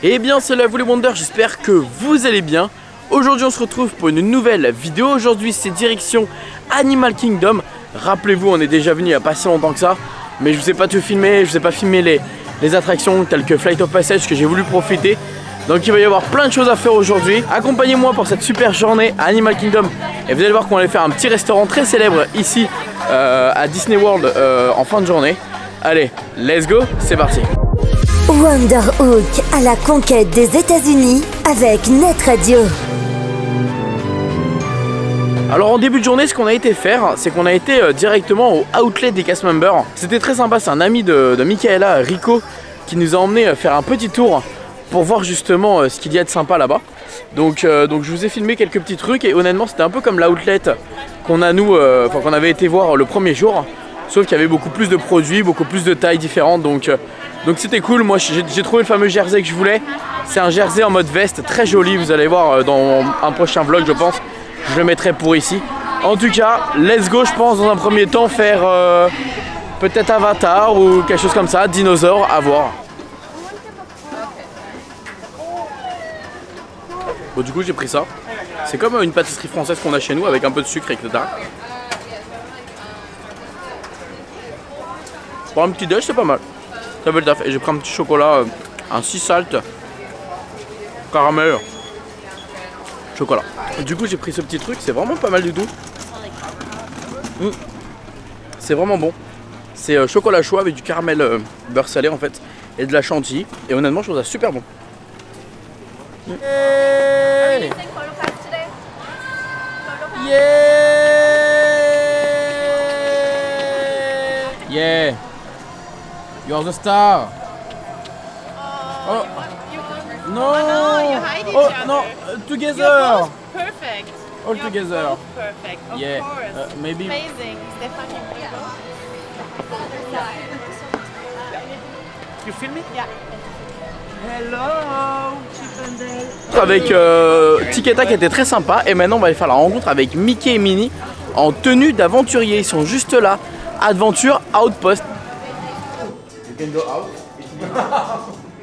Eh bien c'est la vous les Wonders, j'espère que vous allez bien. Aujourd'hui on se retrouve pour une nouvelle vidéo. Aujourd'hui c'est direction Animal Kingdom. Rappelez-vous, on est déjà venu il n'y a pas si longtemps que ça, mais je vous ai pas tout filmé, je vous ai pas filmé les attractions telles que Flight of Passage que j'ai voulu profiter. Donc il va y avoir plein de choses à faire aujourd'hui. Accompagnez-moi pour cette super journée à Animal Kingdom. Et vous allez voir qu'on va aller faire un petit restaurant très célèbre ici à Disney World en fin de journée. Allez, let's go, c'est parti. Wonderhook à la conquête des États-Unis avec Net Radio. Alors en début de journée, ce qu'on a été faire, c'est qu'on a été directement au outlet des cast members. C'était très sympa, c'est un ami de Michaela, Rico, qui nous a emmené faire un petit tour pour voir justement ce qu'il y a de sympa là-bas. Donc je vous ai filmé quelques petits trucs et honnêtement c'était un peu comme l'outlet qu'on a nous, qu'on avait été voir le premier jour. Sauf qu'il y avait beaucoup plus de produits, beaucoup plus de tailles différentes, donc c'était cool. Moi j'ai trouvé le fameux jersey que je voulais. C'est un jersey en mode veste, très joli, vous allez voir dans un prochain vlog je pense. Je le mettrai pour ici. En tout cas, let's go, je pense dans un premier temps faire peut-être Avatar ou quelque chose comme ça, dinosaure, à voir. Bon du coup j'ai pris ça. C'est comme une pâtisserie française qu'on a chez nous avec un peu de sucre, etc. Pour un petit déj c'est pas mal. Ça fait le taf. Et j'ai pris un petit chocolat, un sea salt caramel chocolat. Du coup j'ai pris ce petit truc, c'est vraiment pas mal du tout. C'est vraiment bon. C'est chocolat chaud avec du caramel beurre salé en fait et de la chantilly. Et honnêtement je trouve ça super bon. Yeah. Yeah. Yeah. You're the star. Oh. No. You're hiding Oh each other. no. Together. You're both perfect. All You're together. both perfect. Of Yeah. course. Maybe. Amazing. Stephanie. You film me? Yeah. Hello, avec Tic et Tac qui était très sympa. Et maintenant on va aller faire la rencontre avec Mickey et Minnie en tenue d'aventurier. Ils sont juste là. Adventure Outpost. You can go out.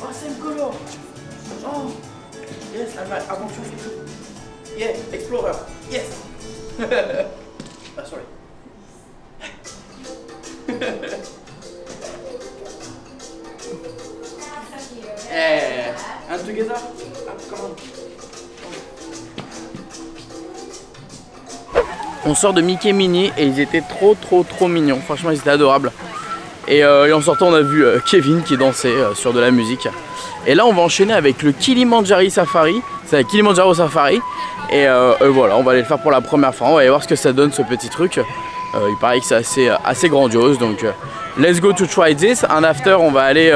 Oh, same color. Oh, yes, I'm like aventurier. Yeah, explorer. Yes. Ah, sorry. Yeah, and together. Come on. On sort de Mickey et Minnie et ils étaient trop mignons. Franchement, ils étaient adorables. Et en sortant, on a vu Kevin qui dansait sur de la musique. Et là, on va enchaîner avec le Kilimanjaro Safari. C'est le Kilimanjaro Safari. Et voilà, on va aller le faire pour la première fois. On va aller voir ce que ça donne ce petit truc. Il paraît que c'est assez grandiose. Donc, let's go to try this. Un after, on va aller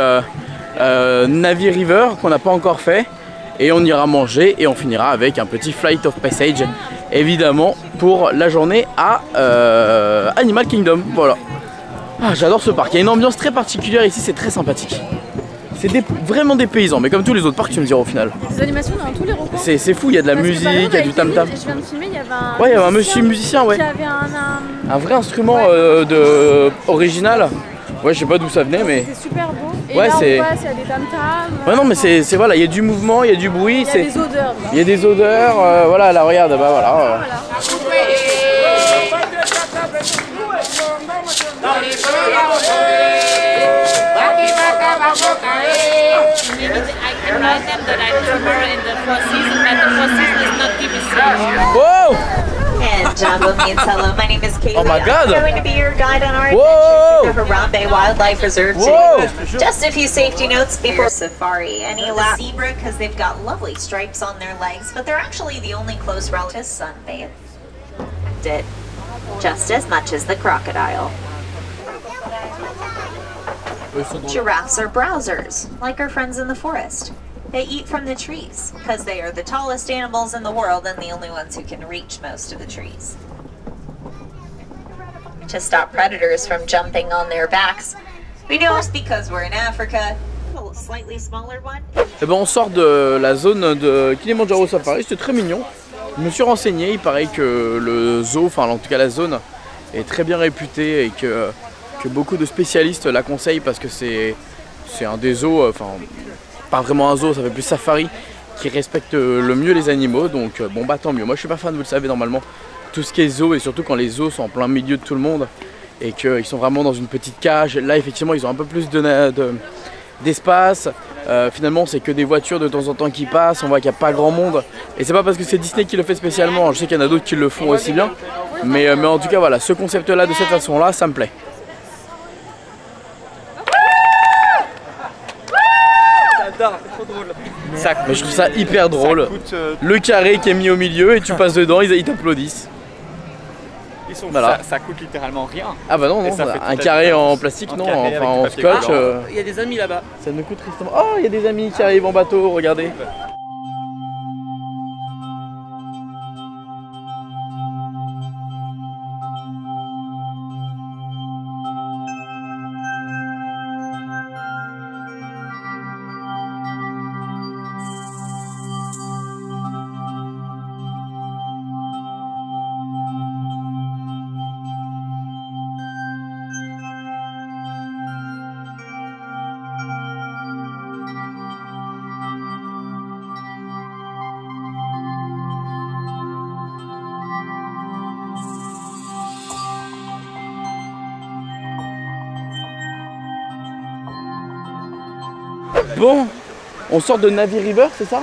Navi River qu'on n'a pas encore fait. Et on ira manger et on finira avec un petit Flight of Passage. Évidemment, pour la journée à Animal Kingdom. Voilà. Ah, j'adore ce parc. Il y a une ambiance très particulière ici, c'est très sympathique. C'est vraiment des paysans, mais comme tous les autres parcs, tu me diras au final. Des animations dans tous les recoins. C'est fou, il y a de la musique, il y a du tam-tam. Je viens de filmer, il y avait un. Ouais, il y avait un monsieur musicien, ouais. Qui avait un vrai instrument original. Ouais, je sais pas d'où ça venait, mais. C'est super beau. Et ouais, là, c'est. on passe, il y a des tam-tams. Ouais, non, mais c'est voilà, il y a du mouvement, il y a du bruit. Il y a des odeurs. Il y a des odeurs, voilà, là, regarde, bah voilà. Whoa! And Jumbo means hello. My name is Kaylee. Oh my God! I'm going to be your guide on our Whoa! adventure to Harambe Wildlife Reserve Whoa! today. Just a few safety notes before safari. Any lap zebra because they've got lovely stripes on their legs, but they're actually the only close relative sunbathe. Did just as much as the crocodile. Giraffes are browsers, like our friends in the forest. They eat from the trees, because they are the tallest animals in the world and the only ones who can reach most of the trees. To stop predators from jumping on their backs, we know it's because we're in Africa. A slightly smaller one. Et ben on sort de la zone de Kilimanjaro Safari, c'était très mignon. Je me suis renseigné, il paraît que le zoo, enfin en tout cas la zone, est très bien réputée et que beaucoup de spécialistes la conseillent parce que c'est un des zoos, enfin pas vraiment un zoo, ça fait plus safari, qui respecte le mieux les animaux. Donc bon bah tant mieux. Moi je suis pas fan, vous le savez normalement, tout ce qui est zoo, et surtout quand les zoos sont en plein milieu de tout le monde et qu'ils sont vraiment dans une petite cage. Là effectivement ils ont un peu plus d'espace. Finalement c'est que des voitures de temps en temps qui passent, on voit qu'il n'y a pas grand monde. Et c'est pas parce que c'est Disney qui le fait spécialement, je sais qu'il y en a d'autres qui le font aussi bien. Mais en tout cas voilà, ce concept là de cette façon là, ça me plaît. J'adore, c'est trop drôle. Mais je trouve ça hyper drôle. Coûte, le carré qui est mis au milieu et tu passes dedans, ils t'applaudissent. Voilà. Ça coûte littéralement rien. Ah bah non, un carré en plastique, non, enfin en scotch. Il y a des amis là-bas. Ça me coûte tristement. Oh, il y a des amis qui arrivent en bateau, regardez. Bon, on sort de Na'vi River, c'est ça?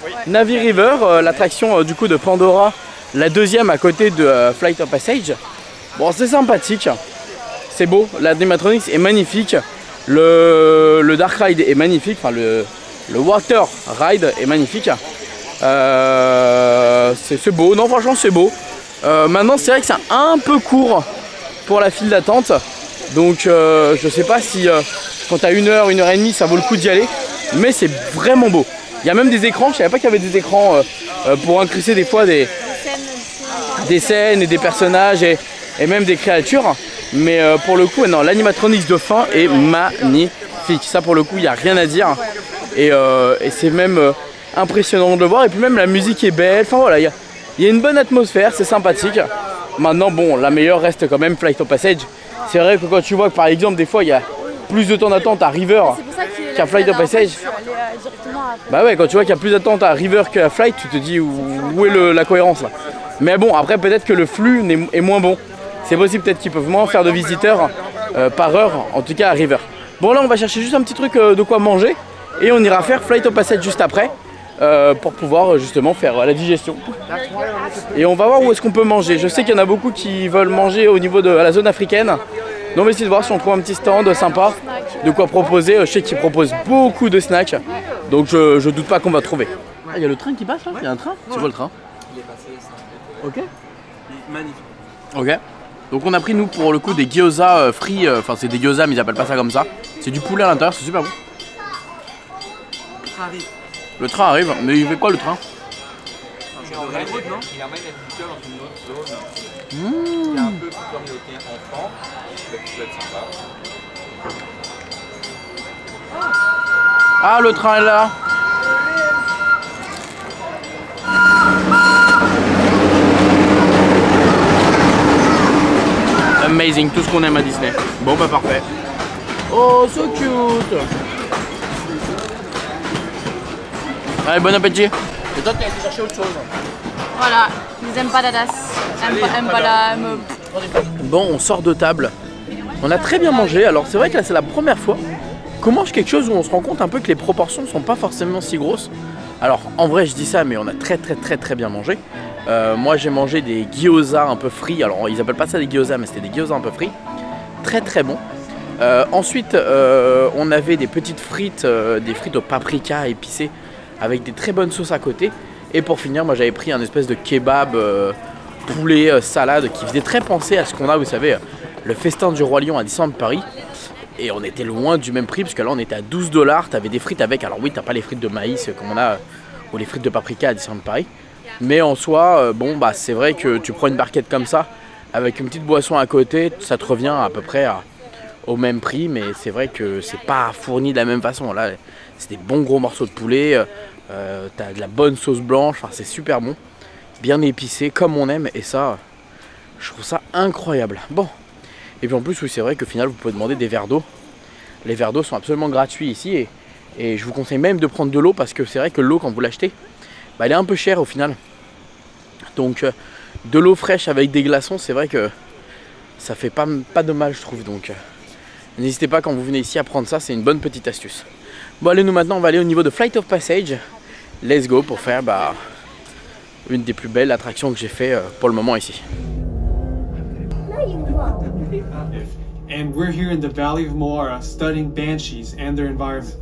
Oui. Na'vi River, l'attraction du coup de Pandora, la deuxième à côté de Flight of Passage. Bon, c'est sympathique, c'est beau, l'animatronics est magnifique, le Dark Ride est magnifique, enfin le Water Ride est magnifique. C'est beau, non franchement c'est beau. Maintenant c'est vrai que c'est un peu court pour la file d'attente, donc je sais pas si quand t'as 1 heure, 1 heure et demie, ça vaut le coup d'y aller, mais c'est vraiment beau. Il y a même des écrans, je savais pas qu'il y avait des écrans pour incruster des fois des scènes et des personnages et même des créatures. Mais pour le coup, non, l'animatronics de fin est magnifique. Ça pour le coup, il n'y a rien à dire. Et c'est même impressionnant de le voir. Et puis même la musique est belle. Enfin voilà, il y a une bonne atmosphère, c'est sympathique. Maintenant, bon, la meilleure reste quand même Flight of Passage. C'est vrai que quand tu vois que par exemple, des fois, il y a plus de temps d'attente à River qu'à Flight of Passage. Bah ouais, quand tu vois qu'il y a plus d'attente à River qu'à Flight, tu te dis où est la cohérence là. Mais bon, après peut-être que le flux est moins bon. C'est possible peut-être qu'ils peuvent moins faire de visiteurs par heure, en tout cas à River. Bon là on va chercher juste un petit truc de quoi manger et on ira faire Flight of Passage juste après pour pouvoir justement faire la digestion. Et on va voir où est-ce qu'on peut manger. Je sais qu'il y en a beaucoup qui veulent manger au niveau de la zone africaine. Donc on va essayer de voir si on trouve un petit stand sympa, de quoi proposer. Je sais qu'ils proposent beaucoup de snacks, donc je doute pas qu'on va trouver. Ah, il y a le train qui passe là? Il y a un train? C'est quoi le train? Il est passé. Ok. Magnifique. Ok. Donc on a pris nous pour le coup des gyoza frits, enfin c'est des gyoza mais ils appellent pas ça comme ça. C'est du poulet à l'intérieur, c'est super bon. Le train arrive. Le train arrive, mais il fait quoi le train? Il emmène les visiteurs dans une autre zone qui est un peu plus communauté enfant. Ah, le train est là. Amazing, tout ce qu'on aime à Disney. Bon bah parfait. Oh, so cute. Allez, bon appétit. Et toi, tu as été chercher autre chose. Voilà, ils aiment pas dadas. Aiment pas la... Bon, on sort de table. On a très bien mangé. Alors c'est vrai que là c'est la première fois qu'on mange quelque chose où on se rend compte un peu que les proportions ne sont pas forcément si grosses. Alors en vrai je dis ça, mais on a très bien mangé. Moi j'ai mangé des gyoza un peu frits. Alors ils appellent pas ça des gyoza, mais c'était des gyoza un peu frits. Très bon. Ensuite on avait des petites frites, des frites au paprika épicées avec des très bonnes sauces à côté. Et pour finir, moi j'avais pris un espèce de kebab poulet salade qui faisait très penser à ce qu'on a, vous savez, le festin du Roi Lion à Disneyland Paris. Et on était loin du même prix, parce que là on était à 12 $. T'avais des frites avec, alors oui, t'as pas les frites de maïs comme on a, ou les frites de paprika à Disneyland Paris. Mais en soi, bon bah c'est vrai que tu prends une barquette comme ça, avec une petite boisson à côté, ça te revient à peu près au même prix. Mais c'est vrai que c'est pas fourni de la même façon. Là c'est des bons gros morceaux de poulet, t'as de la bonne sauce blanche, enfin c'est super bon. Bien épicé comme on aime, et ça je trouve ça incroyable. Bon, et puis en plus oui c'est vrai qu'au final vous pouvez demander des verres d'eau. Les verres d'eau sont absolument gratuits ici, Et je vous conseille même de prendre de l'eau parce que c'est vrai que l'eau quand vous l'achetez, bah, elle est un peu chère au final. Donc de l'eau fraîche avec des glaçons, c'est vrai que ça fait pas de mal je trouve. Donc n'hésitez pas quand vous venez ici à prendre ça, c'est une bonne petite astuce. Bon allez, nous maintenant on va aller au niveau de Flight of Passage. Let's go pour faire une des plus belles attractions que j'ai fait pour le moment ici. And we're here in the Valley of Moara studying banshees and their environment.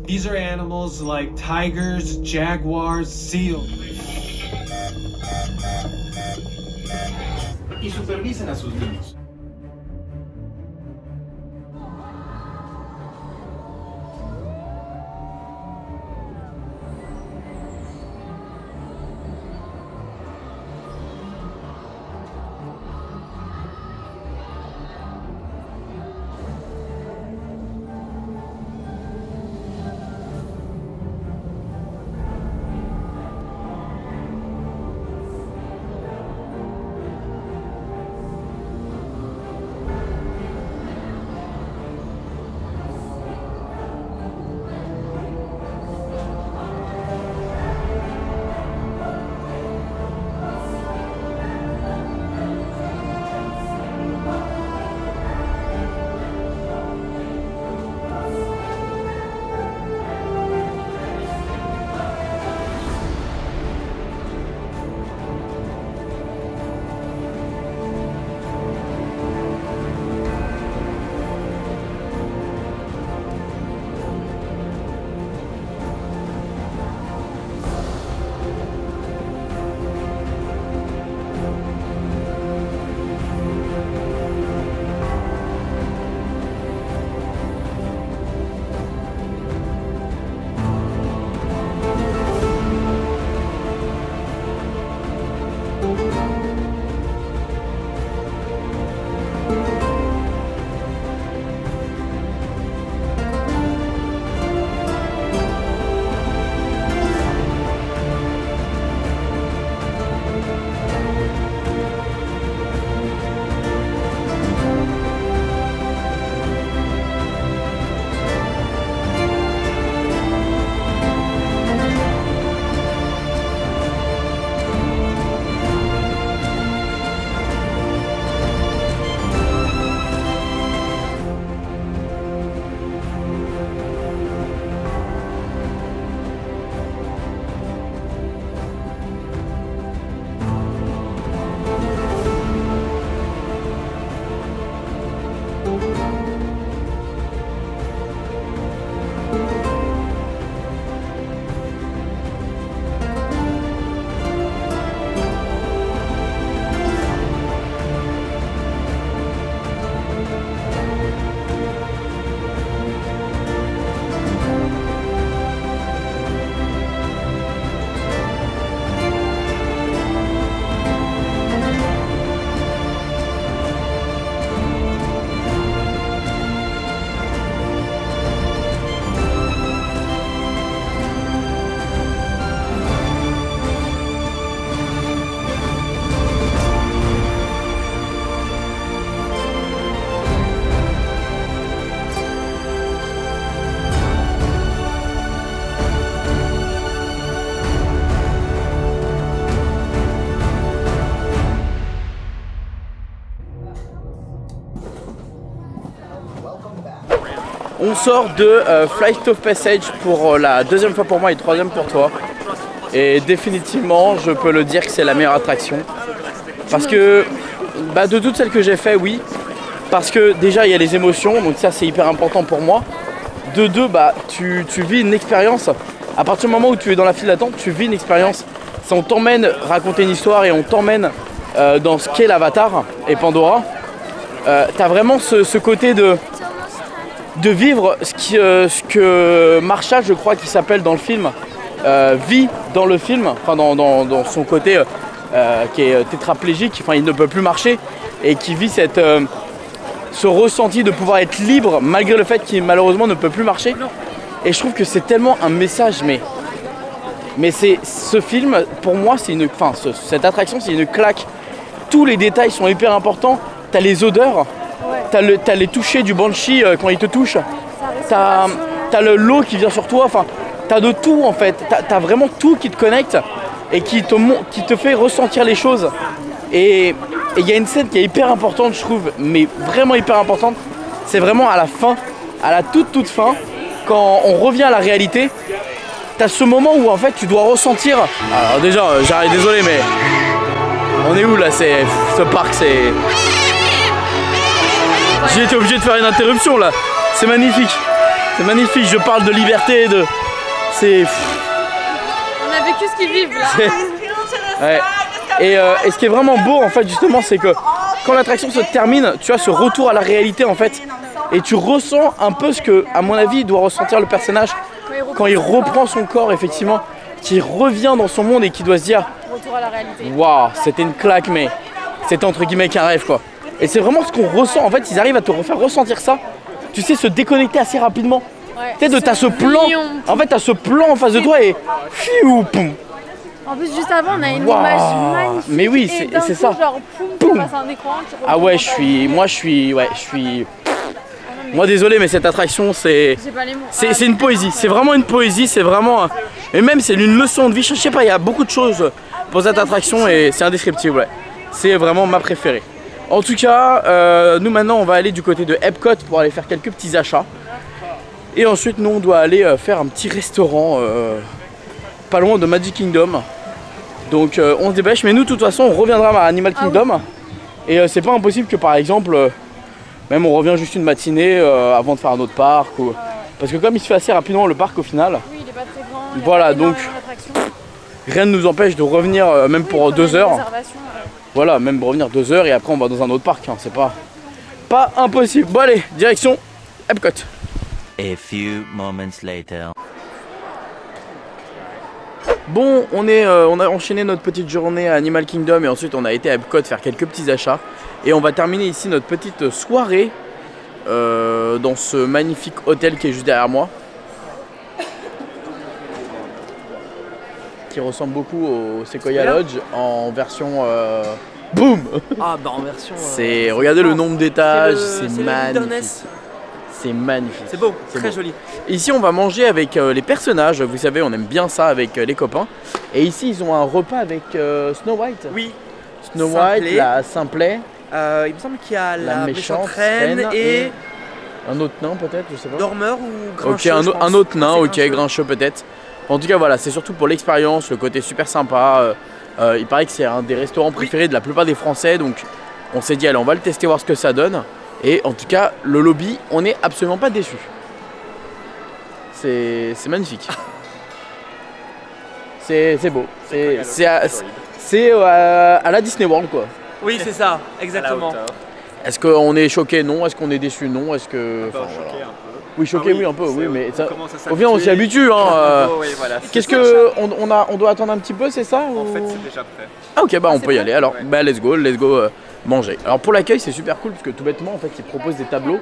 These are animals like tigers, jaguars, seals. Y supervisen a sus niños. On sort de Flight of Passage pour la deuxième fois pour moi et troisième pour toi. Et définitivement, je peux le dire que c'est la meilleure attraction. Parce que, de toutes celles que j'ai fait, oui. Parce que déjà, il y a les émotions, donc ça c'est hyper important pour moi. De deux, tu vis une expérience. À partir du moment où tu es dans la file d'attente, tu vis une expérience. On t'emmène raconter une histoire et on t'emmène dans ce qu'est l'Avatar et Pandora. T'as vraiment ce côté de vivre ce que Marsha, je crois qu'il s'appelle dans le film, vit dans le film, enfin dans son côté qui est tétraplégique, enfin il ne peut plus marcher et qui vit ce ressenti de pouvoir être libre malgré le fait qu'il malheureusement ne peut plus marcher. Et je trouve que c'est tellement un message, mais c'est ce film pour moi c'est cette attraction c'est une claque. Tous les détails sont hyper importants. T'as les odeurs. T'as les touchés du banshee quand il te touche. t'as l'eau qui vient sur toi, enfin t'as de tout en fait, t'as vraiment tout qui te connecte et qui te fait ressentir les choses. Et il y a une scène qui est hyper importante je trouve, mais vraiment hyper importante, c'est vraiment à la fin, à la toute fin, quand on revient à la réalité, t'as ce moment où en fait tu dois ressentir, alors déjà j'arrête, désolé mais on est où là, ce parc c'est... J'ai été obligé de faire une interruption là, c'est magnifique, je parle de liberté, de... c'est... On a vécu ce qu'ils vivent là. Ouais. Et ce qui est vraiment beau en fait justement, c'est que quand l'attraction se termine, tu as ce retour à la réalité en fait, et tu ressens un peu ce que, à mon avis, doit ressentir le personnage quand il reprend son corps effectivement, qui revient dans son monde et qui doit se dire retour à la réalité. Waouh, c'était une claque, mais c'était entre guillemets qu'un rêve quoi. Et c'est vraiment ce qu'on ressent, en fait ils arrivent à te refaire ressentir ça, tu sais, se déconnecter assez rapidement. Ouais. Tu sais, t'as ce plan, en fait t'as ce plan en face de toi et fiou, poum. En plus juste avant on a une image magnifique. Mais oui, c'est ça. Genre poum, passe un écran, ah ouais, je suis moi désolé mais cette attraction c'est une poésie, c'est vraiment une poésie, c'est vraiment, et même c'est une leçon de vie, je sais pas, il y a beaucoup de choses pour cette attraction et c'est indescriptible, ouais. C'est vraiment ma préférée. En tout cas, nous maintenant on va aller du côté de Epcot pour aller faire quelques petits achats. Et ensuite nous on doit aller faire un petit restaurant pas loin de Magic Kingdom. Donc on se dépêche, mais nous de toute façon on reviendra à Animal Kingdom. Et c'est pas impossible que par exemple, même on revient juste une matinée avant de faire un autre parc. Ou... Parce que comme il se fait assez rapidement le parc au final. Oui, il est pas très grand. Voilà, donc rien ne nous empêche de revenir même pour 2 heures. Voilà, même pour revenir 2 heures et après on va dans un autre parc, hein. C'est pas impossible. Bon allez, direction Epcot. A few moments later. Bon, on a enchaîné notre petite journée à Animal Kingdom et ensuite on a été à Epcot faire quelques petits achats. Et on va terminer ici notre petite soirée dans ce magnifique hôtel qui est juste derrière moi. Qui ressemble beaucoup au Sequoia Lodge en version boum. Ah bah en version... regardez le nombre d'étages, c'est magnifique. C'est magnifique. C'est beau, très joli. Ici on va manger avec les personnages, vous savez on aime bien ça avec les copains. Et ici ils ont un repas avec Snow White. Oui. Snow White, la Simplet. Il me semble qu'il y a la méchante reine et... Un autre nain peut-être, je sais pas. Dormeur ou Grincheux. Ok, un autre nain, ok, Grincheux peut-être. En tout cas voilà, c'est surtout pour l'expérience, le côté super sympa. Il paraît que c'est un des restaurants préférés de la plupart des Français, donc on s'est dit allez on va le tester, voir ce que ça donne. Et en tout cas le lobby, on n'est absolument pas déçu. C'est magnifique. C'est beau. C'est à la Disney World quoi. Oui c'est ça, exactement. Est-ce qu'on est choqué? Non. Est-ce qu'on est déçu? Non. Est-ce que... Enfin, choqué voilà. un peu. Oui, choqué, oui, un peu, oui, mais ça, au final on s'y habitue. Hein, oui, voilà. Qu'est-ce que... On doit attendre un petit peu, c'est ça En fait, c'est déjà prêt. Ah ok, bah on peut y aller. Alors, bah let's go manger. Alors pour l'accueil, c'est super cool parce que tout bêtement, en fait, ils proposent des tableaux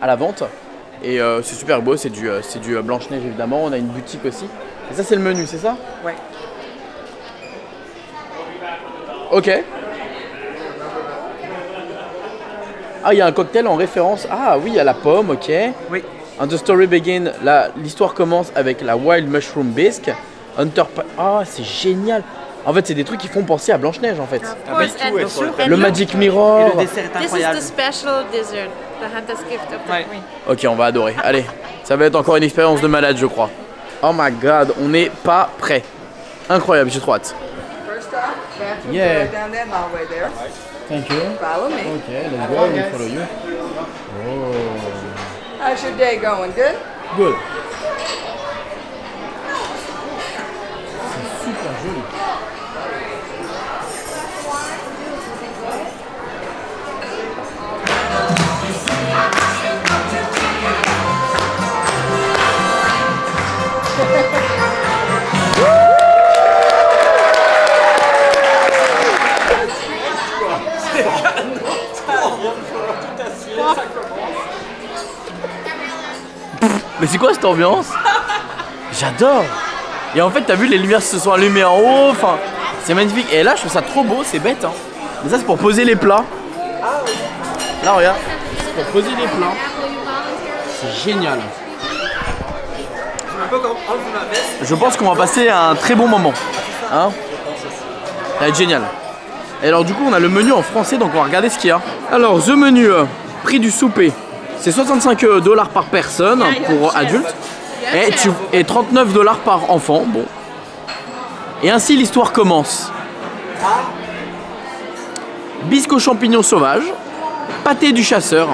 à la vente. Et c'est super beau, c'est du Blanche-Neige évidemment. On a une boutique aussi. Et ça, c'est le menu, c'est ça? Ouais. Ok. Ah, il y a un cocktail en référence. Ah oui, il y a la pomme, ok. Oui. And the story begins. L'histoire commence avec la Wild Mushroom Bisque. Ah, c'est génial. En fait, c'est des trucs qui font penser à Blanche-Neige en fait. Le Magic Mirror. Et le dessert est incroyable. This is the special dessert, the Hunter's Gift of the Queen. Ok, on va adorer. Allez, ça va être encore une expérience de malade, je crois. Oh my god, on n'est pas prêt. Incroyable, j'ai trop hâte. Yeah. Thank you. Follow me. Okay, let's go. We follow you. Oh. How's your day going? Good? Good. C'est super joli. Mais c'est quoi cette ambiance? J'adore. Et en fait t'as vu, les lumières se sont allumées en haut. Enfin c'est magnifique. Et là je trouve ça trop beau, c'est bête hein. Mais ça c'est pour poser les plats. Là regarde, c'est pour poser les plats. C'est génial. Je pense qu'on va passer un très bon moment. Hein? Ça va être génial. Et alors du coup on a le menu en français, donc on va regarder ce qu'il y a. Alors the menu, prix du souper, c'est 65 $ par personne pour adultes et 39 $ par enfant. Bon. Et ainsi l'histoire commence. Bisque aux champignons sauvages, pâté du chasseur,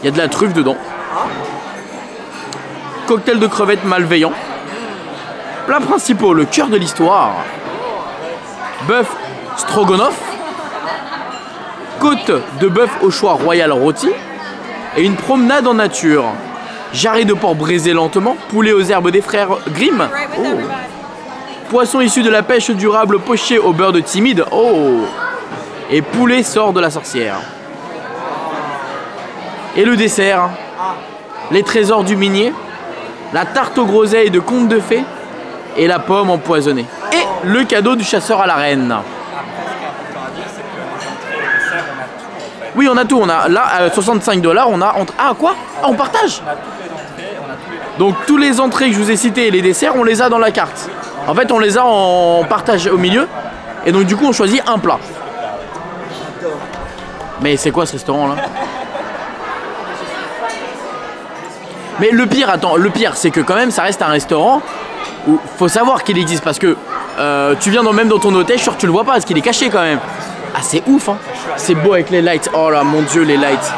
il y a de la truffe dedans, cocktail de crevettes malveillant, plats principaux, le cœur de l'histoire, bœuf stroganoff, côte de bœuf au choix royal rôti et une promenade en nature, jarret de porc braisé lentement, poulet aux herbes des frères Grimm, poisson issu de la pêche durable poché au beurre de timide, et poulet sort de la sorcière. Et le dessert, les trésors du minier, la tarte aux groseilles de conte de fées et la pomme empoisonnée. Et le cadeau du chasseur à la reine. Oui, on a tout. On a là, à 65 $, on a entre... Ah, quoi? Ah, on partage? Donc, tous les entrées que je vous ai citées et les desserts, on les a dans la carte. En fait, on les a en partage au milieu. Et donc, du coup, on choisit un plat. Mais c'est quoi ce restaurant là? Mais le pire, attends, le pire c'est que quand même ça reste un restaurant où faut savoir qu'il existe parce que tu viens même dans ton hôtel, je suis sûr que tu le vois pas parce qu'il est caché quand même. Ah c'est ouf hein. C'est beau avec les lights, oh là mon dieu les lights.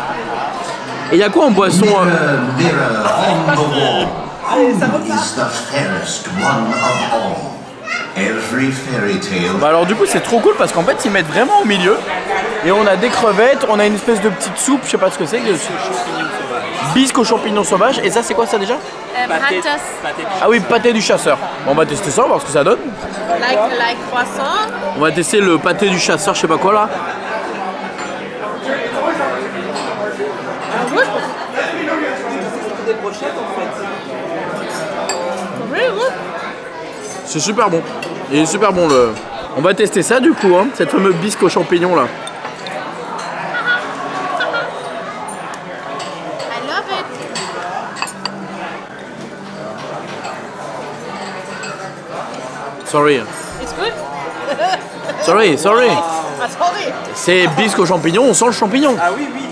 Et il y a quoi en boisson Bah alors du coup c'est trop cool parce qu'en fait ils mettent vraiment au milieu. Et on a des crevettes, on a une espèce de petite soupe, je sais pas ce que c'est. Bisque aux champignons sauvages. Et ça c'est quoi ça déjà? Ah oui, pâté du chasseur. Bon, on va tester ça, on va voir ce que ça donne. Like croissant. On va tester le pâté du chasseur, je sais pas quoi là. C'est super bon. Il est super bon le. On va tester ça du coup, hein, cette fameuse bisque aux champignons là. I love it. Sorry. It's good. Sorry. Sorry. C'est bisque aux champignons, on sent le champignon. Ah oui, oui.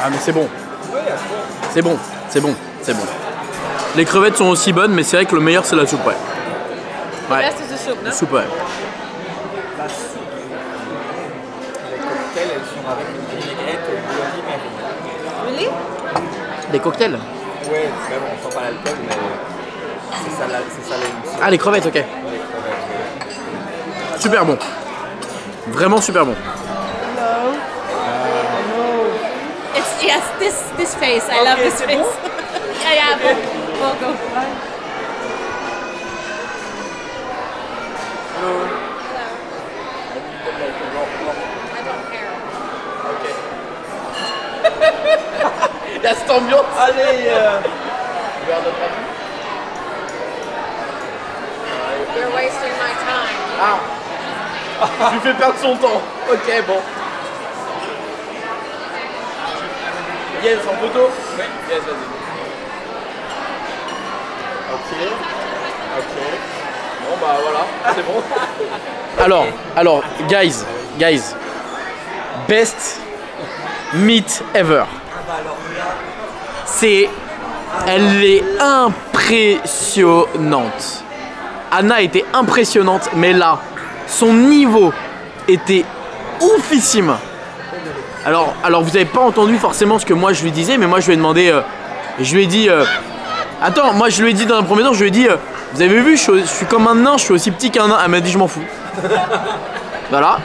Ah mais c'est bon. C'est bon, c'est bon, c'est bon. Les crevettes sont aussi bonnes, mais c'est vrai que le meilleur c'est la soupe, ouais. Ouais. Best is the soup, non? La soupe, ouais. La soupe. Les cocktails, elles sont avec une vinaigrette de Really? Des cocktails? Ouais, c'est bon, on sent pas l'alcool, mais c'est ça l'émission. Ah les crevettes, ok. Super bon. Vraiment super bon. Yes, this face. I love this face. yeah, we'll go. Il y a cette ambiance. Allez, You're wasting my time. Ah. Tu lui fais perdre son temps. Ok, bon. Yes, en photo? Oui. Yes, vas-y. Ok. Bon bah voilà, c'est bon. alors, guys, best meat ever. Elle est impressionnante. Anna était impressionnante, mais là, son niveau était oufissime. Alors vous n'avez pas entendu forcément ce que moi je lui disais, mais moi je lui ai demandé, je lui ai dit, attends, moi je lui ai dit dans un premier temps, je lui ai dit, vous avez vu, je suis comme un nain, je suis aussi petit qu'un nain. Elle m'a dit, je m'en fous. Voilà.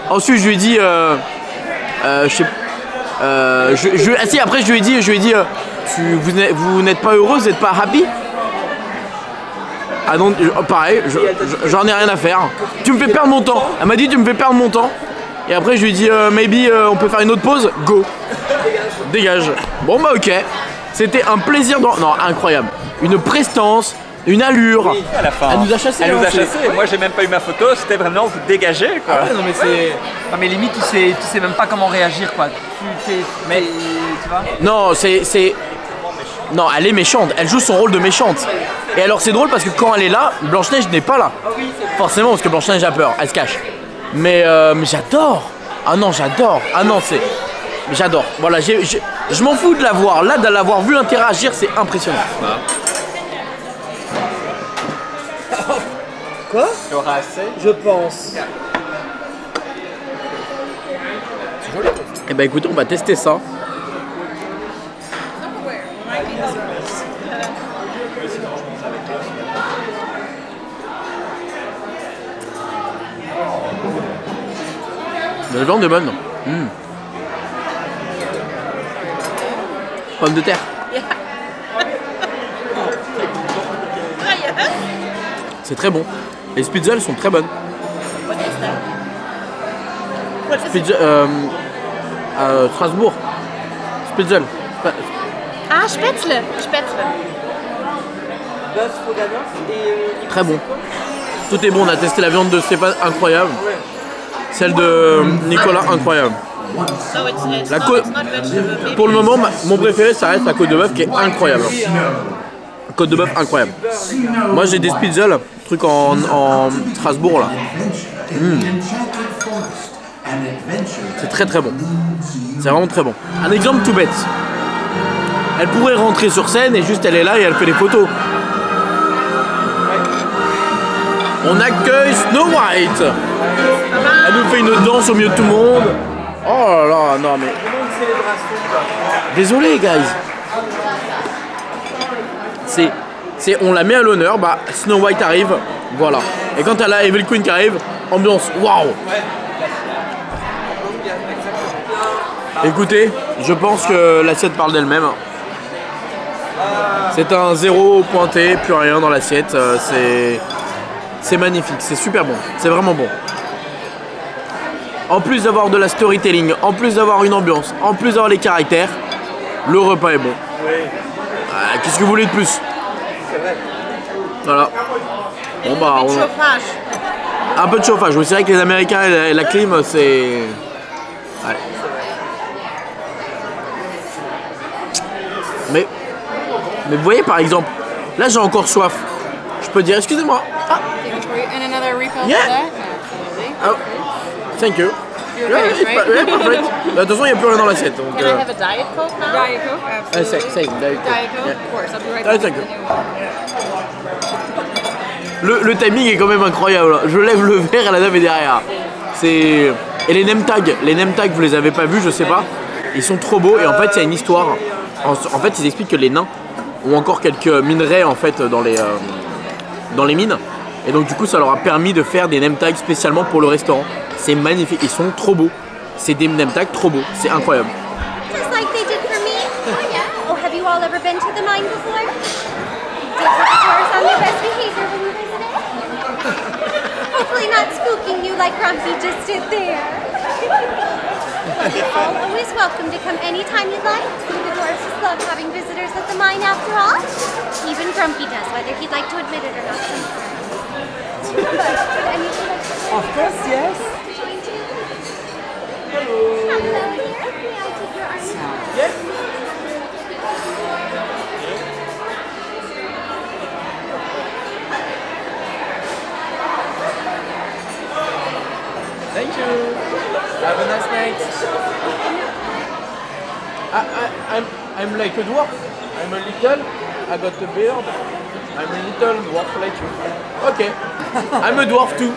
Ensuite je lui ai dit, après je lui ai dit, vous n'êtes pas heureuse, vous n'êtes pas happy? Ah non, pareil, j'en ai rien à faire. Tu me fais perdre mon temps. Elle m'a dit, tu me fais perdre mon temps. Et après je lui ai dit maybe on peut faire une autre pause. Go. Dégage. Bon bah ok. C'était un plaisir. Non, incroyable. Une prestance. une allure. Oui, à la fin. Elle nous a chassés. Elle nous a hein, chassés. Moi, j'ai même pas eu ma photo. C'était vraiment vous dégagez, quoi. Ah ouais, non, mais c'est. Ah, mais limite, tu sais même pas comment réagir, quoi. Mais tu vois. Non, c'est. Non, elle est méchante. Elle joue son rôle de méchante. Et alors, c'est drôle parce que quand elle est là, Blanche-Neige n'est pas là. Forcément, parce que Blanche-Neige a peur. Elle se cache. Mais j'adore. Ah non, j'adore. Ah non, c'est. J'adore. Voilà, je m'en fous de la voir. Là, de l'avoir vu interagir, c'est impressionnant. Quoi? Tu auras assez. Je pense. Et bah écoutez, on va tester ça. La viande est bonne. Pommes de terre. C'est très bon. Les spitzels sont très bonnes. Spitzel, à Strasbourg. Spitzel. Ah, Spätzle. Spätzle. Très bon. Tout est bon. On a testé la viande de Stéphane, incroyable. Celle de Nicolas, incroyable. La côte, pour le moment, mon préféré, ça reste la côte de bœuf qui est incroyable. Côte de bœuf incroyable. Moi, j'ai des spitzels, truc en Strasbourg là. C'est très très bon. C'est vraiment très bon. Un exemple tout bête. Elle pourrait rentrer sur scène et juste elle est là et elle fait des photos. On accueille Snow White. Elle nous fait une danse au milieu de tout le monde. Oh là là, non mais... Désolé guys. On la met à l'honneur, bah Snow White arrive, voilà. Et quand elle a Evil Queen qui arrive, ambiance, waouh. Écoutez, je pense que l'assiette parle d'elle-même. C'est un 0 pointé, plus rien dans l'assiette. C'est magnifique, c'est super bon, c'est vraiment bon. En plus d'avoir de la storytelling, en plus d'avoir une ambiance, en plus d'avoir les caractères, le repas est bon. Qu'est-ce que vous voulez de plus? Voilà. Bon bah, un peu de chauffage. Oui, c'est vrai que les Américains et la clim, c'est... Ouais. Mais vous voyez par exemple, là j'ai encore soif. Je peux dire excusez-moi. Ah. Yeah. Oh. Thank you. Yeah, perfect. De toute façon, il n'y a plus rien dans l'assiette. Donc, Can I have a Diet Coke now? Diet Coke? Same, Diet Coke. Diet Coke? Yeah. Of course, I'll be right Thank you. Le timing est quand même incroyable. Je lève le verre et la dame est derrière. Et les name tags, vous les avez pas vus, je sais pas. Ils sont trop beaux et en fait, il y a une histoire. En fait, ils expliquent que les nains ont encore quelques minerais en fait dans les mines. Et donc du coup, ça leur a permis de faire des name tags spécialement pour le restaurant. C'est magnifique, ils sont trop beaux. C'est des name tags trop beaux, c'est incroyable. Just like they did for me. Oh yeah. Oh, have you all ever been to the mine before? Did the tours on your best behavior when you visited? Hopefully not spooking you like Grumpy just did there. You're all always welcome to come anytime you'd like. The dwarves just love having visitors at the mine after all. Even Grumpy does, whether he'd like to admit it or not. Of course, yes. Hello dear. May I take your arm? Yes. Thank you. Have a nice night. I'm like a dwarf. I'm a little. I got a beard. I'm a little dwarf like you. Okay. I'm a dwarf too.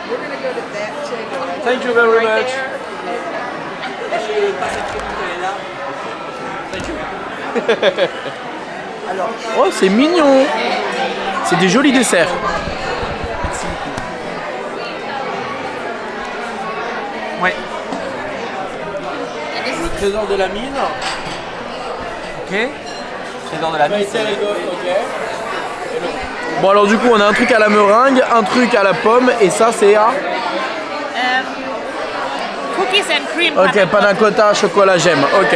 We're going to go to that table. Thank you very right much. there. Thank you. Oh, c'est mignon. C'est des jolis desserts. Ouais. Le trésor de la mine. Ok. Trésor de la mine. Bon alors du coup on a un truc à la meringue, un truc à la pomme et ça c'est à... cookies and cream. Ok, panna cotta, chocolat, j'aime. Ok.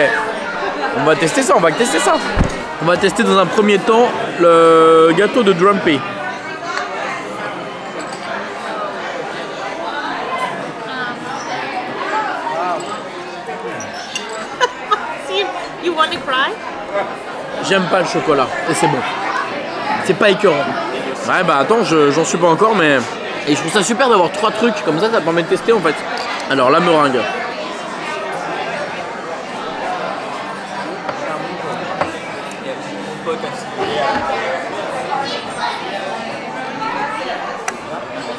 On va tester ça, on va tester ça. On va tester dans un premier temps le gâteau de Drumpy. You want to cry? J'aime pas le chocolat et c'est bon. C'est pas écœurant. Ouais bah attends, j'en suis pas encore mais... Et je trouve ça super d'avoir 3 trucs comme ça permet de tester en fait. Alors la meringue.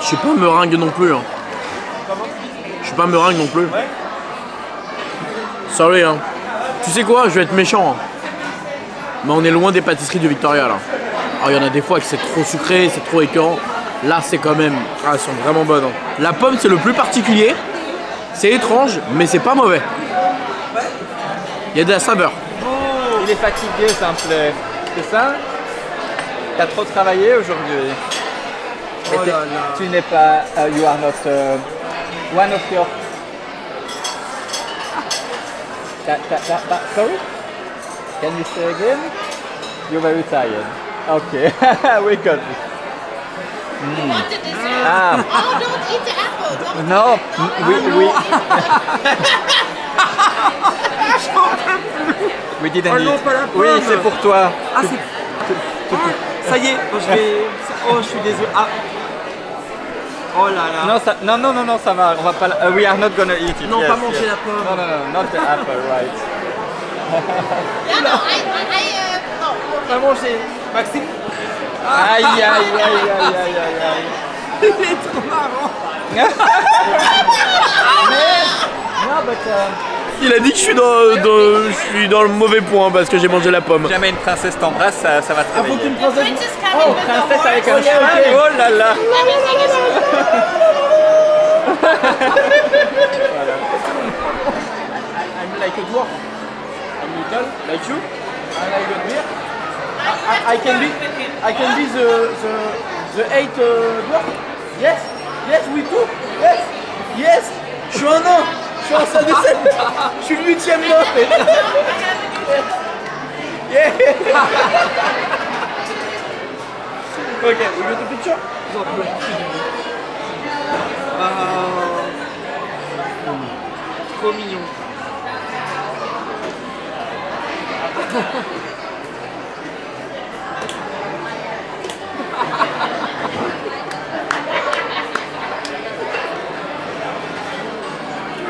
Je suis pas meringue non plus. Hein. Je suis pas meringue non plus. Sorry hein. Tu sais quoi, je vais être méchant. Hein. Mais on est loin des pâtisseries du Victoria là. Alors il y en a des fois que c'est trop sucré, c'est trop écœurant. Là c'est quand même... Ah, elles sont vraiment bonnes. Hein. La pomme c'est le plus particulier. C'est étrange, mais c'est pas mauvais. Il y a de la saveur. Il est fatigué, Simple. C'est ça? T'as trop travaillé aujourd'hui. Oh là là. Tu n'es pas... you are not one of your... Sorry? Can you say again? You're very tired. Okay, we got it. You want the dessert? Ah. Oh, don't eat the apple. Don't No, we didn't Oh eat. non, pas la Oui, pomme. c'est pour toi. Ah, c'est... Ah, ça y est, je vais... Oh, je suis désolé. Ah. Oh là là. Non, ça, non, ça va. On va pas. We are not gonna eat it. Non, yes, pas manger yes. la pomme. Non, not the apple, right? Yeah, no, no. Pas manger. Maxime. Aïe. Il est trop marrant. Non, but. Il a dit que je suis dans le mauvais point parce que j'ai mangé la pomme. Jamais une princesse t'embrasse, ça va te réveiller. Faut qu'une princesse. Princess coming with the Princesse avec un horse. cheval. Oh là là. Everything is I'm like a dwarf. I'm little, like you. I like a beer. I can be the 8 dwarf. Yes, we do. Yes. Je suis un nain. Je suis un salle de 7. Je suis le 8e nain. Yeah. Ok, we go to picture. Trop mignon.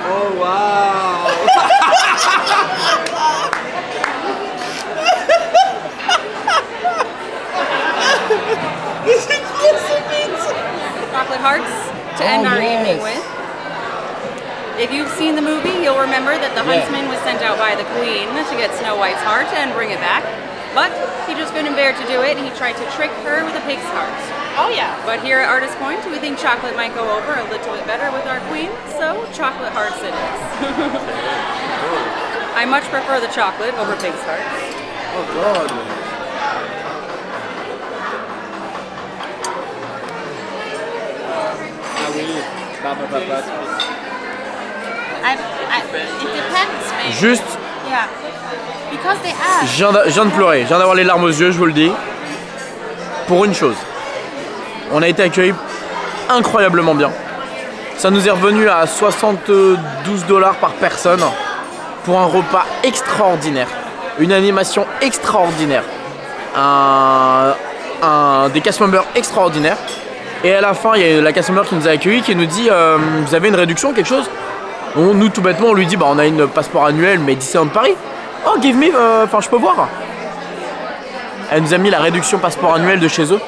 Oh wow. Chocolate hearts to end our evening with. If you've seen the movie, you'll remember that the huntsman was sent out by the queen to get Snow White's heart and bring it back. But he just couldn't bear to do it, and he tried to trick her with a pig's heart. Oh yeah. But here at Artist Point, we think chocolate might go over a little bit better with our queen, so chocolate hearts it is. I much prefer the chocolate over pig's hearts. Oh god. Ah oui, pardon papa. It depends, maybe. Juste, Yeah. Because they ask. je viens de pleurer, je viens d'avoir les larmes aux yeux, je vous le dis. Pour une chose, on a été accueillis incroyablement bien. Ça nous est revenu à 72 $ par personne pour un repas extraordinaire, une animation extraordinaire, des cast members extraordinaires. Et à la fin, il y a la cast member qui nous a accueillis qui nous dit vous avez une réduction, quelque chose? Nous tout bêtement on lui dit bah on a une passeport annuel mais Disneyland Paris. Oh give me, enfin je peux voir. Elle nous a mis la réduction passeport annuel de chez eux.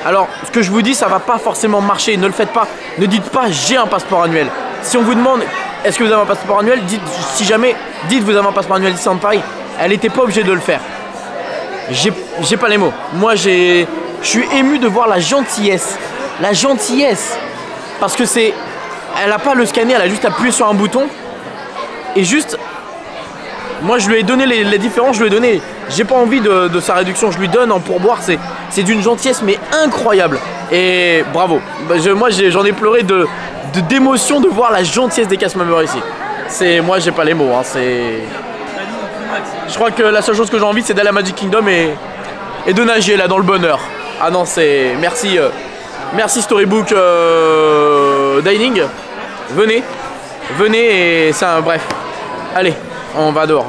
Alors ce que je vous dis ça va pas forcément marcher, ne le faites pas. Ne dites pas j'ai un passeport annuel. Si on vous demande est-ce que vous avez un passeport annuel, dites, si jamais, dites vous avez un passeport annuel Disneyland Paris. Elle était pas obligée de le faire. J'ai pas les mots. Moi je suis ému de voir la gentillesse. La gentillesse. Parce que c'est... Elle a pas le scanner, elle a juste appuyé sur un bouton. Et juste... Moi je lui ai donné les différences, je lui ai donné j'ai pas envie de sa réduction, je lui donne en pourboire, c'est d'une gentillesse mais incroyable. Et bravo, moi j'en ai pleuré d'émotion de voir la gentillesse des cast members ici. Moi j'ai pas les mots, hein, je crois que la seule chose que j'ai envie c'est d'aller à Magic Kingdom et de nager là dans le bonheur. Ah non, merci Storybook Dining, venez et ça, bref, allez, on va dehors,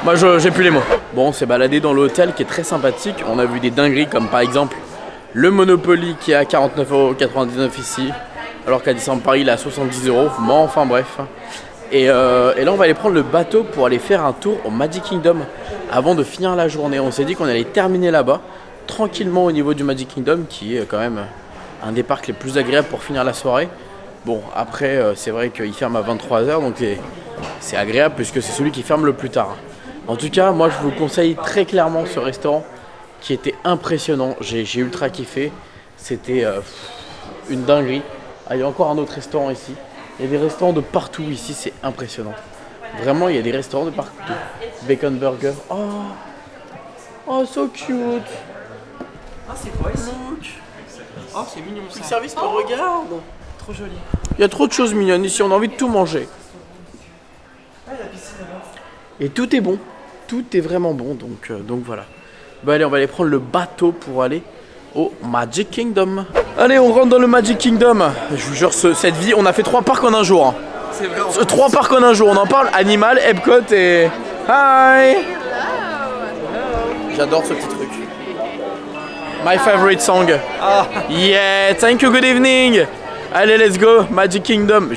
moi j'ai plus les mots. Bon, on s'est baladé dans l'hôtel qui est très sympathique, on a vu des dingueries comme par exemple le Monopoly qui est à 49,99 € ici, alors qu'à Disneyland Paris il est à 70 €, bon enfin bref. Et là on va aller prendre le bateau pour aller faire un tour au Magic Kingdom avant de finir la journée. On s'est dit qu'on allait terminer là-bas, tranquillement au niveau du Magic Kingdom qui est quand même un des parcs les plus agréables pour finir la soirée. Bon après c'est vrai qu'il ferme à 23 h donc c'est agréable puisque c'est celui qui ferme le plus tard. En tout cas moi je vous conseille très clairement ce restaurant qui était impressionnant, j'ai ultra kiffé, c'était une dinguerie. Ah, il y a encore un autre restaurant ici. Il y a des restaurants de partout ici, c'est impressionnant. Vraiment, il y a des restaurants de partout. Bacon Burger. Oh, so cute. Ah, c'est quoi ici? Oh, c'est mignon ça. Quick service, regarde. Trop joli. Il y a trop de choses mignonnes ici, on a envie de tout manger. Et tout est bon. Tout est vraiment bon, donc voilà. Bah allez, on va aller prendre le bateau pour aller au Magic Kingdom. Allez, on rentre dans le Magic Kingdom. Je vous jure, cette vie, on a fait 3 parcs en un jour. Hein. C'est vrai. 3 parcs en un jour, on en parle. Animal, Epcot et... Hi. J'adore ce petit truc. My favorite song. Yeah, thank you, good evening. Allez, let's go, Magic Kingdom.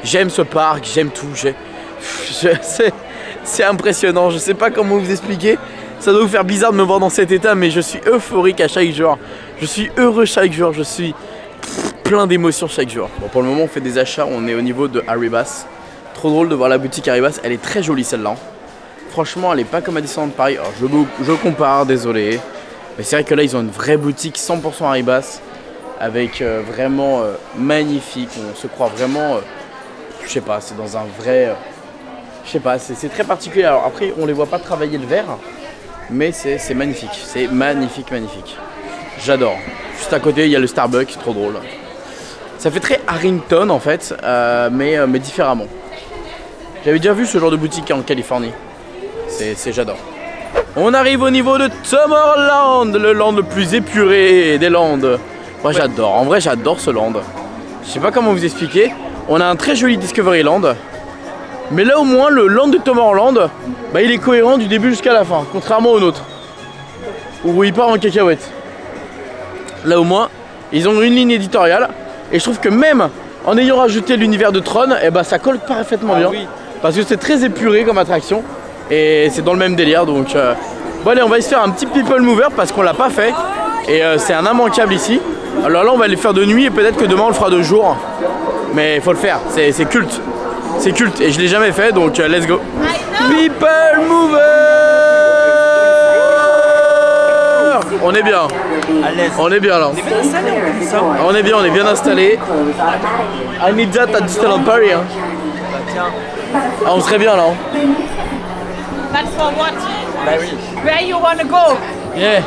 J'aime ce parc, j'aime tout. C'est impressionnant, je sais pas comment vous expliquer. Ça doit vous faire bizarre de me voir dans cet état, mais je suis euphorique à chaque jour. Je suis heureux chaque jour, je suis plein d'émotions chaque jour. Bon, pour le moment, on fait des achats, on est au niveau de Arribas. Trop drôle de voir la boutique Arribas, elle est très jolie celle-là. Franchement, elle est pas comme à Disneyland Paris. Alors, je compare, désolé. Mais c'est vrai que là, ils ont une vraie boutique 100% Arribas. Avec vraiment magnifique. On se croit vraiment, je sais pas, c'est dans un vrai... je sais pas, c'est très particulier. Alors après, on les voit pas travailler le verre. Mais c'est magnifique, c'est magnifique. J'adore. Juste à côté, il y a le Starbucks, trop drôle. Ça fait très Harrington en fait, mais différemment. J'avais déjà vu ce genre de boutique en Californie. J'adore. On arrive au niveau de Tomorrowland, le land le plus épuré des lands. Moi j'adore, en vrai j'adore ce land. Je sais pas comment vous expliquer. On a un très joli Discoveryland. Mais là au moins le land de Tomorrowland, bah, il est cohérent du début jusqu'à la fin, contrairement au nôtre où il part en cacahuète. Là au moins ils ont une ligne éditoriale et je trouve que même en ayant rajouté l'univers de Tron, eh bah, ça colle parfaitement bien. Oui. Parce que c'est très épuré comme attraction et c'est dans le même délire. Donc bon allez, on va essayer de faire un petit people mover parce qu'on l'a pas fait et c'est un immanquable ici. Alors là on va le faire de nuit et peut-être que demain on le fera de jour, mais il faut le faire, c'est culte. C'est culte et je l'ai jamais fait donc let's go. People Mover. On est bien. On est bien là. On est bien installé. I need that at Disneyland Paris. Hein. Ah, on serait bien là. Hein. But for what? Bah oui. Where you wanna go? Yeah.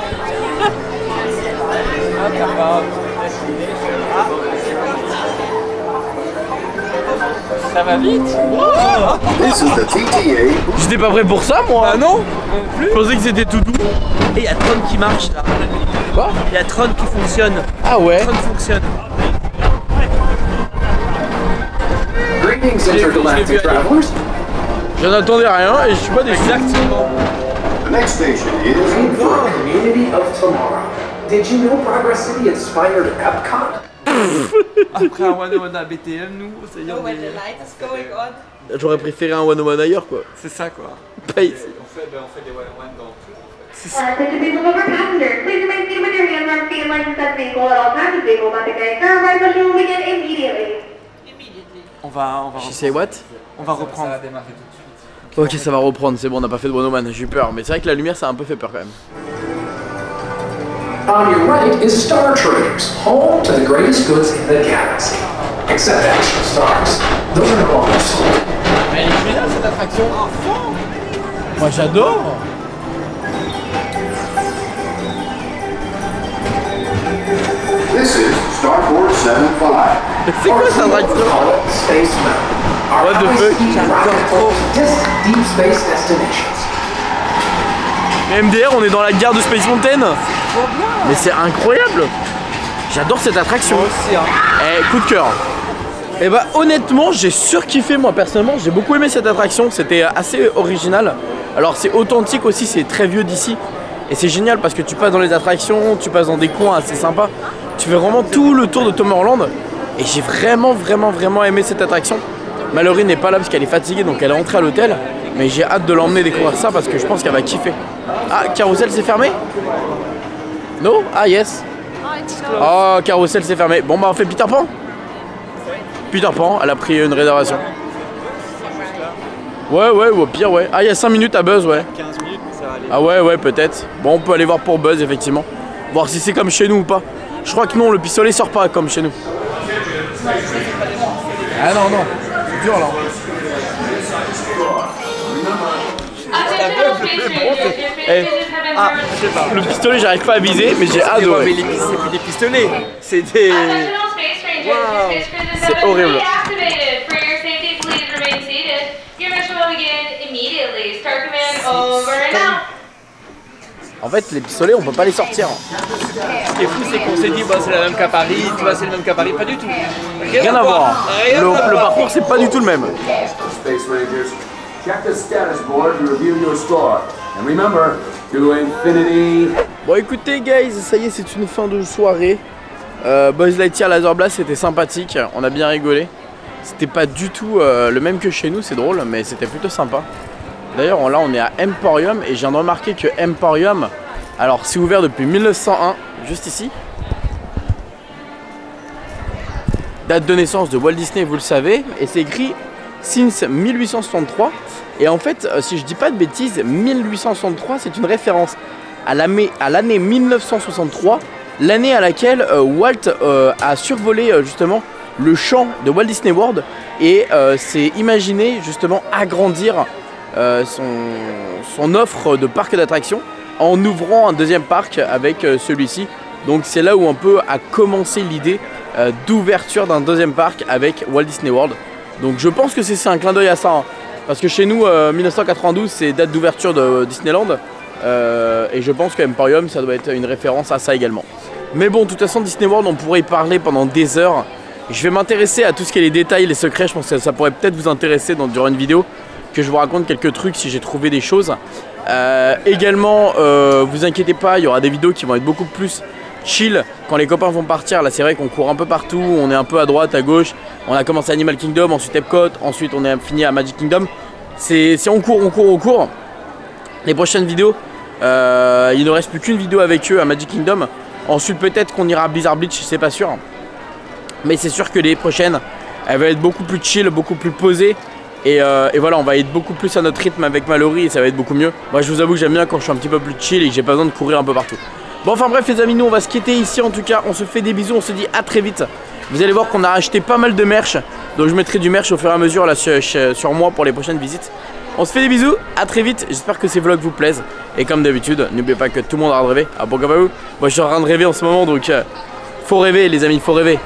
Ça va vite. J'étais pas prêt pour ça moi. Ah non. Je pensais que c'était tout doux. Et il y a Tron qui marche là. Quoi? Il y a Tron qui fonctionne. Ah ouais. Tron fonctionne. Je n'attendais rien et je suis pas déçu. Exactement. The next station is the community of tomorrow. Did you know Progress City inspired Epcot? Après un 101 BTM, nous, ça y est. J'aurais préféré un 101 ailleurs quoi. C'est ça quoi. Pas ici. On fait des 101 dans tout. C'est ça. Attention people over passengers. Please remain seated with your hands on seat and license that vehicle at all times. The vehicle will not take any further. Right session will begin immediately. On va She say what? On va reprendre. Ça va démarrer tout de suite. Ok, ça va reprendre, c'est bon, on n'a pas fait de 101, j'ai eu peur. Mais c'est vrai que la lumière, ça a un peu fait peur quand même. On your right is Star Traders, home to the greatest goods in the galaxy. Except actual stars. Those are no longer sold. Elle est géniale cette attraction. Moi j'adore. C'est quoi cette attraction? What the fuck? Mais MDR, on est dans la gare de Space Mountain. Mais c'est incroyable. J'adore cette attraction. Moi aussi, hein. Eh, coup de cœur. Et bah honnêtement, j'ai surkiffé moi personnellement. J'ai beaucoup aimé cette attraction. C'était assez original. Alors c'est authentique aussi, c'est très vieux d'ici. Et c'est génial parce que tu passes dans les attractions, tu passes dans des coins assez sympas. Tu fais vraiment tout le tour de Tomorrowland. Et j'ai vraiment aimé cette attraction. Mallory n'est pas là parce qu'elle est fatiguée, donc elle est rentrée à l'hôtel. Mais j'ai hâte de l'emmener découvrir ça parce que je pense qu'elle va kiffer. Ah, Carousel s'est fermé? Non? Ah yes. Oh, Carousel s'est fermé. Bon bah on fait Peter Pan. Peter Pan, elle a pris une réservation. Ouais, ou au pire, ouais. Ah, il y a 5 minutes à Buzz, ouais. 15 minutes, mais ça va aller. Ah ouais, peut-être. Bon, on peut aller voir pour Buzz, effectivement. Voir si c'est comme chez nous ou pas. Je crois que non, le pistolet sort pas comme chez nous. Ah non, c'est dur là. Ah, je sais pas. Le pistolet, j'arrive pas à viser, mais j'ai hâte de. Mais c'est plus des pistolets, c'est des. Wow. C'est horrible. En fait, les pistolets, on peut pas les sortir. Ce qui est fou, c'est qu'on s'est dit, bah, c'est la même qu'à Paris, tu vois, c'est le même qu'à Paris. Pas du tout. Rien à voir. Le parcours, c'est pas du tout le même. Space Rangers, check the status board to review your score. And remember, to infinity. Bon, écoutez, guys, ça y est, c'est une fin de soirée. Buzz Lightyear Laser Blast, c'était sympathique. On a bien rigolé. C'était pas du tout le même que chez nous, c'est drôle, mais c'était plutôt sympa. D'ailleurs, là, on est à Emporium et je viens de remarquer que Emporium, alors, c'est ouvert depuis 1901, juste ici. Date de naissance de Walt Disney, vous le savez, et c'est écrit since 1863. Et en fait, si je dis pas de bêtises, 1863, c'est une référence à l'année 1963, l'année à laquelle Walt a survolé justement le champ de Walt Disney World et s'est imaginé justement agrandir son offre de parc d'attractions en ouvrant un deuxième parc avec celui-ci. Donc c'est là où un peu a commencé l'idée d'ouverture d'un deuxième parc avec Walt Disney World. Donc je pense que c'est un clin d'œil à ça, hein. Parce que chez nous 1992 c'est date d'ouverture de Disneyland et je pense que Emporium ça doit être une référence à ça également. Mais bon, de toute façon Disney World on pourrait y parler pendant des heures. Je vais m'intéresser à tout ce qui est les détails, les secrets. Je pense que ça pourrait peut-être vous intéresser durant une vidéo, que je vous raconte quelques trucs si j'ai trouvé des choses. Également, vous inquiétez pas, il y aura des vidéos qui vont être beaucoup plus chill quand les copains vont partir. Là c'est vrai qu'on court un peu partout, on est un peu à droite, à gauche. On a commencé Animal Kingdom, ensuite Epcot, ensuite on est fini à Magic Kingdom. C'est on court. Les prochaines vidéos, il ne reste plus qu'une vidéo avec eux à Magic Kingdom. Ensuite peut-être qu'on ira à Blizzard Beach, c'est pas sûr. Mais c'est sûr que les prochaines, elles vont être beaucoup plus chill, beaucoup plus posées. Et voilà, on va être beaucoup plus à notre rythme avec Mallory et ça va être beaucoup mieux. Moi je vous avoue que j'aime bien quand je suis un petit peu plus chill et que j'ai pas besoin de courir un peu partout. Bon enfin bref les amis, nous on va se quitter ici en tout cas. On se fait des bisous, on se dit à très vite. Vous allez voir qu'on a acheté pas mal de merch. Donc je mettrai du merch au fur et à mesure là sur moi pour les prochaines visites. On se fait des bisous, à très vite. J'espère que ces vlogs vous plaisent. Et comme d'habitude, n'oubliez pas que tout le monde a le droit de rêver. Ah bon, comme vous, moi je suis en train de rêver en ce moment donc faut rêver les amis, faut rêver.